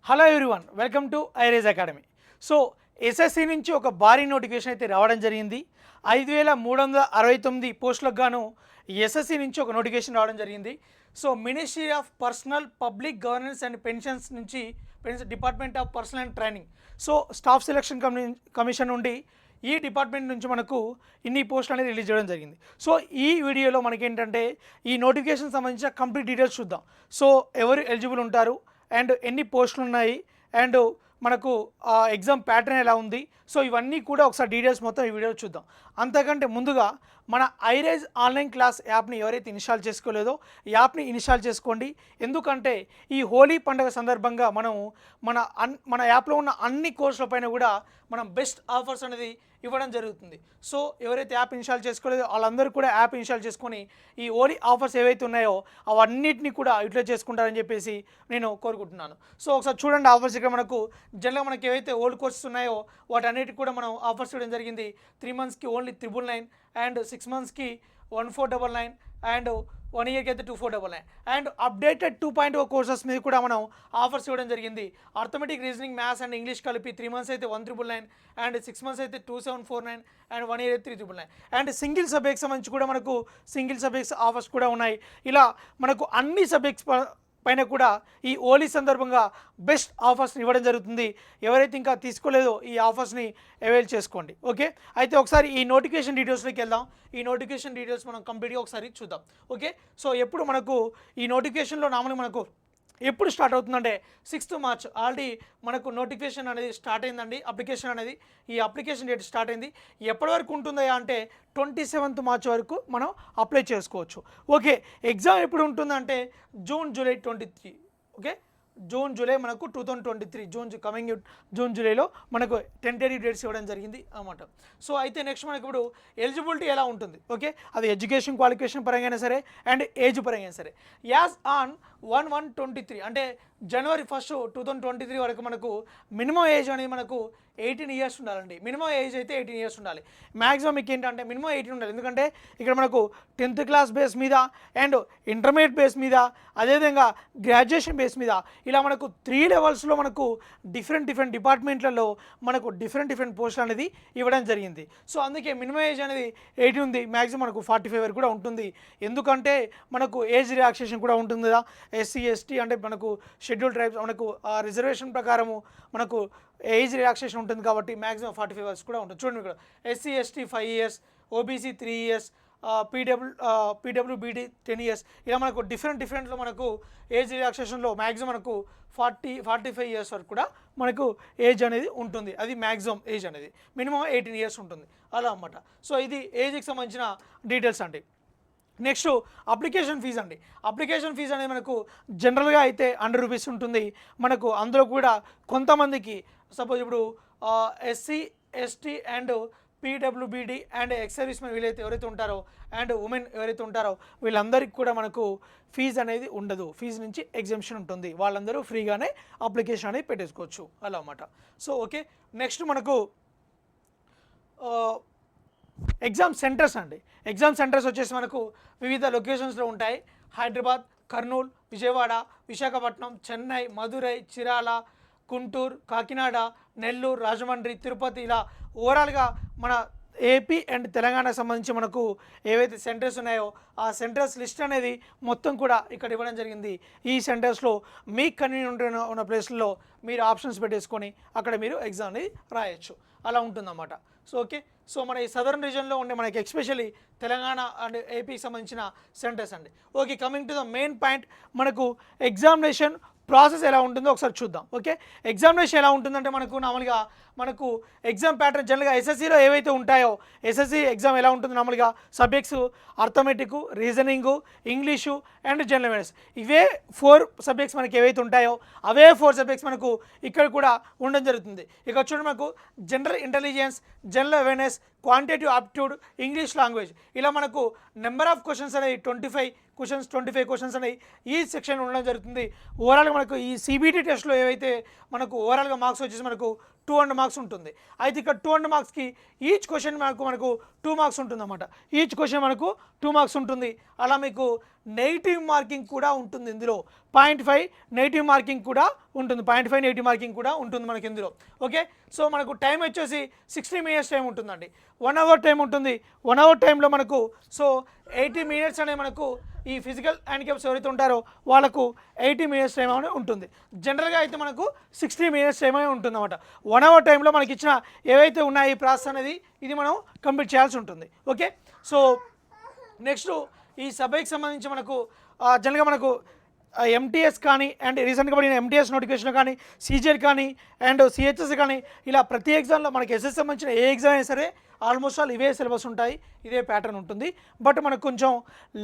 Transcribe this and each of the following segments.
Hello everyone, welcome to iRise academy. So SSC నుంచి ఒక భారీ నోటిఫికేషన్ అయితే రావడం జరిగింది. 5369 పోస్టులకు గాను ఎస్ఎస్సి నుంచి ఒక నోటిఫికేషన్ రావడం జరిగింది. So ministry of personnel public governance and pensions నుంచి department of personnel and training, so staff selection commission నుండి ఈ డిపార్ట్మెంట్ నుంచి మనకు ఇన్ని పోస్టులు అనేది రిలీజ్ చేయడం జరిగింది. సో ఈ వీడియోలో మనకేంటంటే ఈ నోటిఫికేషన్ సంబంధించిన కంప్లీట్ డీటెయిల్స్ చూద్దాం. సో ఎవరు ఎలిజిబుల్ ఉంటారు అండ్ ఎన్ని పోస్టులు ఉన్నాయి అండ్ మనకు ఎగ్జామ్ ప్యాటర్న్ ఎలా ఉంది, సో ఇవన్నీ కూడా ఒకసారి డీటెయిల్స్ మొత్తం ఈ వీడియోలో చూద్దాం. అంతకంటే ముందుగా మన iRise ఆన్లైన్ క్లాస్ యాప్ని ఎవరైతే ఇన్స్టాల్ చేసుకోలేదో ఈ యాప్ని ఇన్స్టాల్ చేసుకోండి. ఎందుకంటే ఈ హోలీ పండుగ సందర్భంగా మన యాప్లో ఉన్న అన్ని కోర్సుల పైన కూడా మనం బెస్ట్ ఆఫర్స్ అనేది ఇవ్వడం జరుగుతుంది. సో ఎవరైతే యాప్ ఇన్స్టాల్ చేసుకోలేదో వాళ్ళందరూ కూడా యాప్ ఇన్స్టాల్ చేసుకొని ఈ హోలీ ఆఫర్స్ ఏవైతే ఉన్నాయో అవన్నిటిని కూడా యూటిలైజ్ చేసుకుంటారని చెప్పేసి నేను కోరుకుంటున్నాను. సో ఒకసారి చూడండి ఆఫర్స్. ఇక్కడ జనరల్గా మనకి ఏవైతే ఓల్డ్ కోర్సెస్ ఉన్నాయో వాటన్నిటికి కూడా మనం ఆఫర్స్ ఇవ్వడం జరిగింది. 3 monthsకి ఓన్లీ 999 అండ్ 6 monthsకి 1499 అండ్ 1 yearకి అయితే 2499 అండ్ అప్డేటెడ్ 2.0 కోర్సెస్ మీద కూడా మనం ఆఫర్స్ ఇవ్వడం జరిగింది. Arithmetic, reasoning, maths and English కలిపి 3 months అయితే 1999 అండ్ 6 months అయితే 2749 అండ్ 1 year అయితే 3999 అండ్ సింగిల్ సబ్జెక్ట్స్ సంబంధించి కూడా మనకు సింగిల్ సబ్జెక్ట్స్ ఆఫర్స్ కూడా ఉన్నాయి. ఇలా మనకు అన్ని సబ్జెక్ట్స్ పైన కూడా ఈ హోలీ సందర్భంగా బెస్ట్ ఆఫర్స్ని ఇవ్వడం జరుగుతుంది. ఎవరైతే ఇంకా తీసుకోలేదో ఈ ఆఫర్స్ని అవైల్ చేసుకోండి. ఓకే, అయితే ఒకసారి ఈ నోటిఫికేషన్ డీటెయిల్స్లోకి వెళ్దాం. ఈ నోటిఫికేషన్ డీటెయిల్స్ మనం కంప్లీట్గా ఒకసారి చూద్దాం. ఓకే, సో ఎప్పుడు మనకు ఈ నోటిఫికేషన్లో మనకు ఎప్పుడు స్టార్ట్ అవుతుందంటే 6th March ఆల్రెడీ మనకు నోటిఫికేషన్ అనేది స్టార్ట్ అయిందండి. అప్లికేషన్ అనేది ఈ అప్లికేషన్ డేట్ స్టార్ట్ అయింది. ఎప్పటి వరకు ఉంటుందా అంటే 27th March వరకు మనం అప్లై చేసుకోవచ్చు. ఓకే, ఎగ్జామ్ ఎప్పుడు ఉంటుందంటే June, July 23. Okay, June, July మనకు 2023 జూన్ జూలైలో మనకు టెంటేటివ్ డేట్స్ ఇవ్వడం జరిగింది అన్నమాట. సో అయితే నెక్స్ట్ మనకి ఇప్పుడు ఎలిజిబిలిటీ ఎలా ఉంటుంది. ఓకే, అది ఎడ్యుకేషన్ క్వాలిఫికేషన్ పరంగా సరే అండ్ ఏజ్ పరంగా సరే. యాజ్ ఆన్ 1/1/23 అంటే January 1st, 2023 వరకు మనకు మినిమం ఏజ్ అనేది మనకు 18 years ఉండాలండి. మినిమం ఏజ్ అయితే 18 years ఉండాలి. మ్యాక్సిమం మీకు ఏంటంటే మినిమం 18 ఉండాలి. ఎందుకంటే ఇక్కడ మనకు 10th class బేస్ మీద అండ్ ఇంటర్మీడియట్ బేస్ మీద అదేవిధంగా గ్రాడ్యుయేషన్ బేస్ మీద ఇలా మనకు 3 levelsలో మనకు డిఫరెంట్ డిపార్ట్మెంట్లలో మనకు డిఫరెంట్ పోస్టులు అనేది ఇవ్వడం జరిగింది. సో అందుకే మినిమం ఏజ్ అనేది 18 ఉంది. మ్యాక్సిమం మనకు 45 వరకు కూడా ఉంటుంది. ఎందుకంటే మనకు ఏజ్ రిలాక్సేషన్ కూడా ఉంటుంది కదా. SC, ST అంటే మనకు షెడ్యూల్ ట్రైబ్స్ మనకు రిజర్వేషన్ ప్రకారము మనకు ఏజ్ రిలాక్సేషన్ ఉంటుంది కాబట్టి మ్యాక్సిమం 45 years కూడా ఉంటుంది. చూడండి ఇక్కడ SC, ST 5 years, OBC 3 years, PWBD 10 years ఇలా మనకు డిఫరెంట్లో మనకు ఏజ్ రిలాక్సేషన్లో మ్యాక్సిమం మనకు 45 years వరకు కూడా మనకు ఏజ్ అనేది ఉంటుంది. అది మ్యాక్సిమం ఏజ్ అనేది. మినిమం 18 years ఉంటుంది అలా అన్నమాట. సో ఇది ఏజ్కి సంబంధించిన డీటెయిల్స్ అండి. నెక్స్ట్ అప్లికేషన్ ఫీజు అండి. అప్లికేషన్ ఫీజు అనేది మనకు జనరల్గా అయితే 100 rupees ఉంటుంది. మనకు అందులో కూడా కొంతమందికి సపోజ్ ఇప్పుడు SC, ST and PWBD and ex service men ఎవరైతే ఉంటారో అండ్ ఉమెన్ ఎవరైతే ఉంటారో వీళ్ళందరికీ కూడా మనకు ఫీజు అనేది ఉండదు. ఫీజు నుంచి ఎగ్జంప్షన్ ఉంటుంది. వాళ్ళందరూ ఫ్రీగానే అప్లికేషన్ అనేది పెట్టేసుకోవచ్చు అలా అన్నమాట. సో ఓకే, నెక్స్ట్ మనకు ఎగ్జామ్ సెంటర్స్ అండి. ఎగ్జామ్ సెంటర్స్ వచ్చేసి మనకు వివిధ లొకేషన్స్లో ఉంటాయి. హైదరాబాద్, కర్నూలు, విజయవాడ, విశాఖపట్నం, చెన్నై, మదురై, చిరాల, గుంటూరు, కాకినాడ, నెల్లూరు, రాజమండ్రి, తిరుపతి ఇలా ఓవరాల్గా మన ఏపీ అండ్ తెలంగాణకు సంబంధించి మనకు ఏవైతే సెంటర్స్ ఉన్నాయో ఆ సెంటర్స్ లిస్ట్ అనేది మొత్తం కూడా ఇక్కడ ఇవ్వడం జరిగింది. ఈ సెంటర్స్లో మీకు కన్వీనియంట్ ఉన్న ప్లేస్లో మీరు ఆప్షన్స్ పెట్టేసుకొని అక్కడ మీరు ఎగ్జామ్ని రాయొచ్చు అలా ఉంటుందన్నమాట. సో ఓకే, సో మన ఈ సదర్న్ రీజన్లో ఉండే మనకి ఎస్పెషల్లీ తెలంగాణ అండ్ ఏపీకి సంబంధించిన సెంటర్స్ అండి. Okay, coming to the main point, మనకు ఎగ్జామినేషన్ ప్రాసెస్ ఎలా ఉంటుందో ఒకసారి చూద్దాం. ఓకే, ఎగ్జామినేషన్ ఎలా ఉంటుందంటే మామూలుగా మనకు ఎగ్జామ్ ప్యాటర్న్ జనరల్గా ఎస్ఎస్సిలో ఏవైతే ఉంటాయో ఎస్ఎస్సి ఎగ్జామ్ ఎలా ఉంటుంది మామూలుగా subjects arithmetic, reasoning, English and general awareness ఇవే 4 subjects మనకి ఏవైతే ఉంటాయో అవే 4 subjects మనకు ఇక్కడ కూడా ఉండడం జరుగుతుంది. ఇక చూడండి మనకు general intelligence, general awareness, quantitative aptitude, English language ఇలా మనకు నెంబర్ ఆఫ్ క్వశ్చన్స్ అనేది 25 క్వశ్చన్స్ 25 క్వశ్చన్స్ అనేవి ఈ సెక్షన్ ఉండడం జరుగుతుంది. ఓవరాల్గా మనకు ఈ సిబిటి టెస్ట్లో ఏవైతే మనకు ఓవరాల్గా మార్క్స్ వచ్చేసి మనకు 200 మార్క్స్ ఉంటుంది. అయితే ఇక్కడ 200 మార్క్స్కి ఈచ్ క్వశ్చన్ మనకు 2 మార్క్స్ ఉంటుంది అన్నమాట. ఈచ్ క్వశ్చన్ మనకు 2 మార్క్స్ ఉంటుంది. అలా మీకు నెగిటివ్ మార్కింగ్ కూడా ఉంటుంది ఇందులో. 0.5 నెగిటివ్ మార్కింగ్ కూడా ఉంటుంది. 0.5 నెగిటివ్ మార్కింగ్ కూడా ఉంటుంది మనకి ఇందులో. ఓకే, సో మనకు టైం వచ్చేసి 60 మినిట్స్ టైం ఉంటుందండి. 1 అవర్ టైం ఉంటుంది. 1 అవర్ టైంలో మనకు సో 80 మినిట్స్ అనేది మనకు ఈ ఫిజికల్ హ్యాండిక్యాప్స్ ఎవరైతే ఉంటారో వాళ్ళకు 80 మినిట్స్ టైం అనేది ఉంటుంది. జనరల్గా అయితే మనకు 60 మినిట్స్ టైం అనేది ఉంటుంది అన్నమాట. 1 అవర్ టైంలో మనకి ఇచ్చిన ఏవైతే ఉన్నాయో ఈ ప్రాసెస్ అనేది ఇది మనం కంప్లీట్ చేయాల్సి ఉంటుంది. ఓకే, సో నెక్స్ట్ ఈ సబ్జెక్ట్కి సంబంధించి మనకు జనరల్గా మనకు ఎంటీఎస్ కానీ అండ్ రీసెంట్గా పడిన ఎంటీఎస్ నోటిఫికేషన్ కానీ సీజీఎల్ కానీ అండ్ సిహెచ్ఎస్ కానీ ఇలా ప్రతి ఎగ్జామ్లో మనకి ఎస్ఎస్ సంబంధించిన ఏ ఎగ్జామ్ అయినా సరే ఆల్మోస్ట్ ఆల్ ఇవే సిలబస్ ఉంటాయి, ఇదే ప్యాటర్న్ ఉంటుంది. బట్ మనకు కొంచెం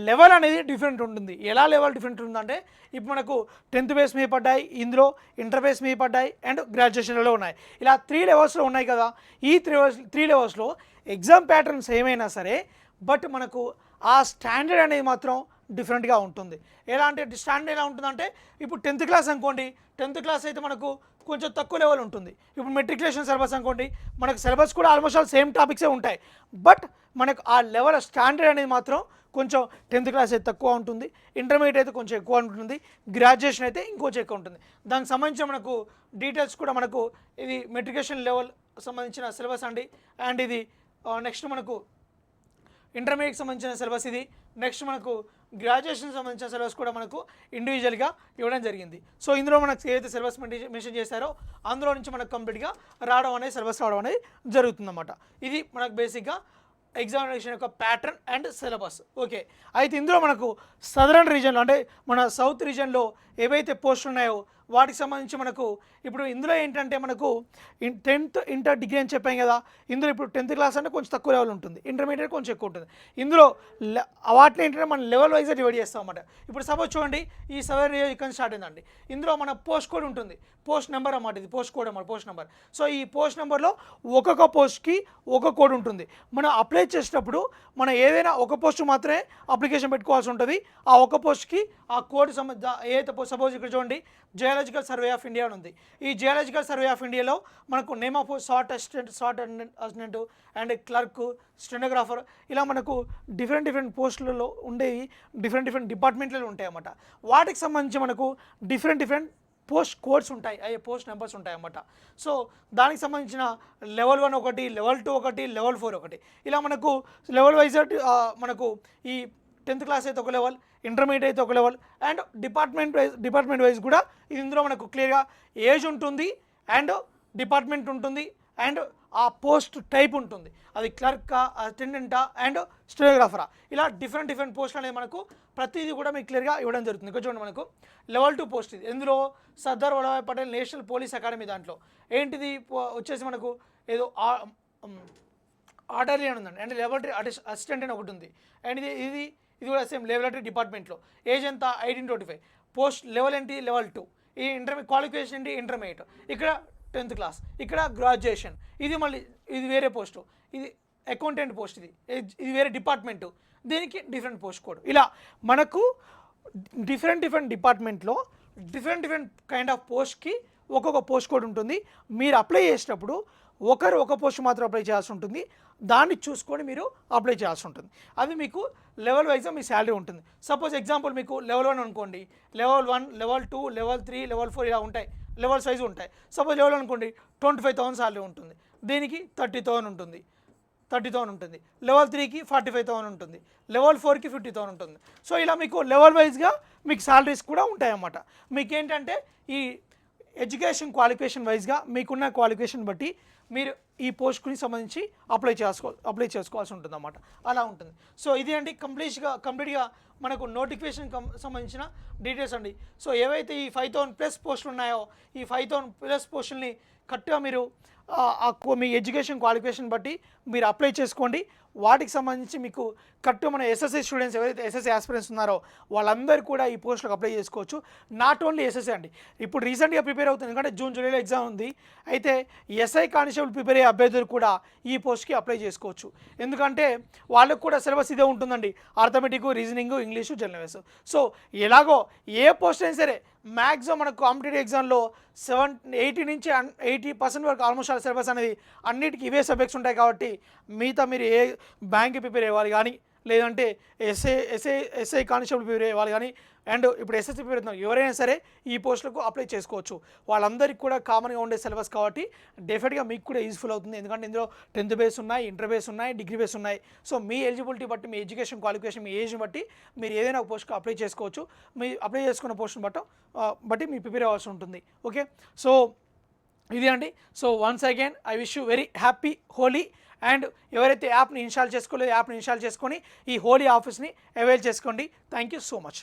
లెవెల్ అనేది డిఫరెంట్ ఉంటుంది. ఎలా లెవెల్ డిఫరెంట్ ఉందంటే ఇప్పుడు మనకు 10th బేస్ మీద పడ్డాయి, ఇందులో ఇంటర్ బేస్ మీద పడ్డాయి అండ్ గ్రాడ్యుయేషన్లో ఉన్నాయి. ఇలా 3 లెవెల్స్లో ఉన్నాయి కదా. ఈ 3 లెవెల్స్లో ఎగ్జామ్ ప్యాటర్న్స్ ఏమైనా సరే బట్ మనకు ఆ స్టాండర్డ్ అనేది మాత్రం డిఫరెంట్గా ఉంటుంది. ఎలా అంటే స్టాండర్డ్ ఎలా ఉంటుందంటే ఇప్పుడు 10th క్లాస్ అనుకోండి, 10th క్లాస్ అయితే మనకు కొంచెం తక్కువ లెవెల్ ఉంటుంది. ఇప్పుడు మెట్రికులేషన్ సిలబస్ అనుకోండి, మనకు సిలబస్ కూడా ఆల్మోస్ట్ ఆల్ సేమ్ టాపిక్సే ఉంటాయి. బట్ మనకు ఆ లెవెల్ స్టాండర్డ్ అనేది మాత్రం కొంచెం 10th క్లాస్ అయితే తక్కువ ఉంటుంది, ఇంటర్మీడియట్ అయితే కొంచెం ఎక్కువ ఉంటుంది, గ్రాడ్యుయేషన్ అయితే ఇంకొంచెం ఎక్కువ ఉంటుంది. దానికి సంబంధించిన మనకు డీటెయిల్స్ కూడా మనకు ఇది మెట్రికులేషన్ లెవెల్ సంబంధించిన సిలబస్ అండి. అండ్ ఇది నెక్స్ట్ మనకు ఇంటర్మీడియట్కి సంబంధించిన సిలబస్ ఇది. నెక్స్ట్ మనకు గ్రాడ్యుయేషన్ సంబంధించిన సిలబస్ కూడా మనకు ఇండివిజువల్గా ఇవ్వడం జరిగింది. సో ఇందులో మనకు ఏదైతే సిలబస్ మెన్షన్ చేశారో అందులో నుంచి మనకు కంప్లీట్గా రావడం అనేది సిలబస్ రావడం అనేది జరుగుతుందన్నమాట. ఇది మనకు బేసిక్గా ఎగ్జామినేషన్ యొక్క ప్యాటర్న్ అండ్ సిలబస్. ఓకే, అయితే ఇందులో మనకు సదరన్ రీజన్లో అంటే మన సౌత్ రీజన్లో ఏవైతే పోస్టులు ఉన్నాయో వాటికి సంబంధించి మనకు ఇప్పుడు ఇందులో ఏంటంటే మనకు 10th ఇంటర్ డిగ్రీ అని చెప్పాం కదా. ఇందులో ఇప్పుడు 10th క్లాస్ అంటే కొంచెం తక్కువ లెవెల్ ఉంటుంది, ఇంటర్మీడియట్ కొంచెం ఎక్కువ ఉంటుంది. ఇందులో వాటిని ఏంటంటే మనం లెవెల్ వైజ్గా డివైడ్ చేస్తాం అన్నమాట. ఇప్పుడు సపోజ్ చూడండి, ఈ సదరన్ రీజన్ ఇక్కడ స్టార్ట్ అయిందండి. ఇందులో మన పోస్ట్ కోడ్ ఉంటుంది, పోస్ట్ నెంబర్ అన్నమాట. ఇది పోస్ట్ కోడ్ అన్నమాట, పోస్ట్ నెంబర్. సో ఈ పోస్ట్ నెంబర్లో ఒక్కొక్క పోస్ట్కి ఒక కోడ్ ఉంటుంది. మనం అప్లై చేసేటప్పుడు మనం ఏదైనా ఒక పోస్ట్ మాత్రమే అప్లికేషన్ పెట్టుకోవాల్సి ఉంటుంది. ఆ ఒక పోస్ట్కి ఆ కోడ్ ఏదైతే సపోజ్ ఇక్కడ చూడండి జియాలజికల్ సర్వే ఆఫ్ ఇండియా అని ఉంది. ఈ జియాలజికల్ సర్వే ఆఫ్ ఇండియాలో మనకు name of short assistant and clerk, stenographer ఇలా మనకు డిఫరెంట్ పోస్టులలో ఉండేవి డిఫరెంట్ డిపార్ట్మెంట్లలో ఉంటాయి అన్నమాట. వాటికి సంబంధించి మనకు డిఫరెంట్ పోస్ట్ కోడ్స్ ఉంటాయి, అయ్యే పోస్ట్ నెంబర్స్ ఉంటాయి అన్నమాట. సో దానికి సంబంధించిన లెవెల్ 1 ఒకటి, లెవెల్ 2 ఒకటి, లెవెల్ 4 ఒకటి, ఇలా మనకు లెవెల్ వైజ్ మనకు ఈ 10th క్లాస్ అయితే ఒక లెవెల్, ఇంటర్మీడియట్ అయితే ఒక లెవెల్ అండ్ డిపార్ట్మెంట్ వైజ్ కూడా ఇది ఇందులో మనకు క్లియర్గా ఏజ్ ఉంటుంది అండ్ డిపార్ట్మెంట్ ఉంటుంది అండ్ ఆ పోస్ట్ టైప్ ఉంటుంది. అది క్లర్కా, అటెండెంటా అండ్ స్టెనోగ్రాఫరా, ఇలా డిఫరెంట్ పోస్టులు అనేవి మనకు ప్రతిదీ కూడా మీకు క్లియర్గా ఇవ్వడం జరుగుతుంది. ఇక్కడ చూడండి మనకు లెవెల్ 2 పోస్ట్ ఇది. ఇందులో Sardar Vallabhbhai Patel national police academy దాంట్లో ఏంటిది వచ్చేసి మనకు ఏదో ఆర్డర్లీ అని ఉందండి అండ్ లెవెల్ అసిస్టెంట్ అని ఒకటి ఉంది. అండ్ ఇది కూడా సేమ్ లెవెల్ డిపార్ట్మెంట్లో. ఏజ్ ఎంత 18-25. పోస్ట్ లెవెల్ ఏంటి లెవెల్ 2. ఈ క్వాలిఫికేషన్ ఏంటి ఇంటర్మీడియట్. ఇక్కడ 10th క్లాస్, ఇక్కడ గ్రాడ్యుయేషన్. ఇది మళ్ళీ ఇది వేరే పోస్టు, ఇది అకౌంటెంట్ పోస్ట్, ఇది వేరే డిపార్ట్మెంటు, దీనికి డిఫరెంట్ పోస్ట్ కోడ్. ఇలా మనకు డిఫరెంట్ డిపార్ట్మెంట్లో డిఫరెంట్ కైండ్ ఆఫ్ పోస్ట్కి ఒక్కొక్క పోస్ట్ కోడ్ ఉంటుంది. మీరు అప్లై చేసేటప్పుడు ఒక పోస్ట్ మాత్రం అప్లై చేయాల్సి ఉంటుంది. దాన్ని చూసుకొని మీరు అప్లై చేయాల్సి ఉంటుంది. అది మీకు లెవెల్ వైజ్గా మీ శాలరీ ఉంటుంది. సపోజ్ ఎగ్జాంపుల్ మీకు లెవెల్ 1 అనుకోండి, లెవెల్ 1, లెవెల్ 2, లెవెల్ 3, లెవెల్ 4 ఇలా ఉంటాయి, లెవెల్ సైజు ఉంటాయి. సపోజ్ లెవెల్ అనుకోండి 25,000 శాలరీ ఉంటుంది, దీనికి 30,000 ఉంటుంది, 30,000 ఉంటుంది. లెవెల్ 3కి 45,000 ఉంటుంది, లెవెల్ 4కి 50,000 ఉంటుంది. సో ఇలా మీకు లెవెల్ వైజ్గా మీకు శాలరీస్ కూడా ఉంటాయన్నమాట. మీకు ఏంటంటే ఈ ఎడ్యుకేషన్ క్వాలిఫికేషన్ వైజ్గా మీకున్న క్వాలిఫికేషన్ బట్టి మీరు ఈ పోస్ట్కి సంబంధించి అప్లై చేసుకోవాల్సి ఉంటుంది అన్నమాట. అలా ఉంటుంది. సో ఇది అండి కంప్లీట్గా మనకు నోటిఫికేషన్ సంబంధించిన డీటెయిల్స్ అండి. సో ఏవైతే ఈ 5,000+ పోస్టులు ఉన్నాయో ఈ 5,000+ పోస్టుల్ని కరెక్ట్గా మీరు మీ ఎడ్యుకేషన్ క్వాలిఫికేషన్ బట్టి మీరు అప్లై చేసుకోండి. వాటికి సంబంధించి మీకు కరెక్ట్ మన ఎస్ఎస్సి స్టూడెంట్స్ ఎవరైతే ఎస్ఎస్సి ఆస్పిరెంట్స్ ఉన్నారో వాళ్ళందరూ కూడా ఈ పోస్టులకు అప్లై చేసుకోవచ్చు. నాట్ ఓన్లీ ఎస్ఎస్సి అండి, ఇప్పుడు రీసెంట్గా ప్రిపేర్ అవుతుంది ఎందుకంటే జూన్ జూలైలో ఎగ్జామ్ ఉంది. అయితే ఎస్ఐ కానిస్టేబుల్ ప్రిపేర్ అయ్యే అభ్యర్థులు కూడా ఈ పోస్ట్కి అప్లై చేసుకోవచ్చు. ఎందుకంటే వాళ్ళకు కూడా సిలబస్ ఇదే ఉంటుందండి, arithmetic, reasoning, English, general awareness. So ఎలాగో ఏ పోస్ట్ అయినా సరే మ్యాక్సిమం మనకు కాంపిటేటివ్ ఎగ్జామ్లో 80 నుంచి 80% వరకు ఆల్మోస్ట్ ఆల్ సిలబస్ అనేది అన్నిటికీ ఇవే సబ్జెక్ట్స్ ఉంటాయి. కాబట్టి మిగతా మీరు ఏ బ్యాంక్కి ప్రిపేర్ అయ్యేవాళ్ళు కానీ, లేదంటే ఎస్ఐ కానిస్టేబుల్ ప్రిపేర్ అయ్యేవాళ్ళు కానీ, అండ్ ఇప్పుడు ఎస్ఎస్సి ప్రిపేర్ అవుతున్నారు ఎవరైనా సరే ఈ పోస్టులకు అప్లై చేసుకోవచ్చు. వాళ్ళందరికీ కూడా కామన్గా ఉండే సిలబస్ కాబట్టి డెఫినెట్గా మీకు కూడా యూజ్ఫుల్ అవుతుంది. ఎందుకంటే ఇందులో 10th బేస్ ఉన్నాయి, ఇంటర్ బేస్ ఉన్నాయి, డిగ్రీ బేస్ ఉన్నాయి. సో మీ ఎలిజిబిలిటీ బట్టి, మీ ఎడ్యుకేషన్ క్వాలిఫికేషన్, మీ ఏజ్ని బట్టి మీరు ఏదైనా ఒక పోస్ట్కి అప్లై చేసుకోవచ్చు. మీ అప్లై చేసుకున్న పోస్ట్ని బట్టి మీరు ప్రిపేర్ అవ్వాల్సి ఉంటుంది. ఓకే, సో ఇది అండి. So once again I wish you very happy Holi. And ఎవరైతే యాప్ని ఇన్స్టాల్ చేసుకోలేదో యాప్ని ఇన్స్టాల్ చేసుకొని ఈ హోలీ ఆఫర్స్ని అవైల్ చేసుకోండి. Thank you so much.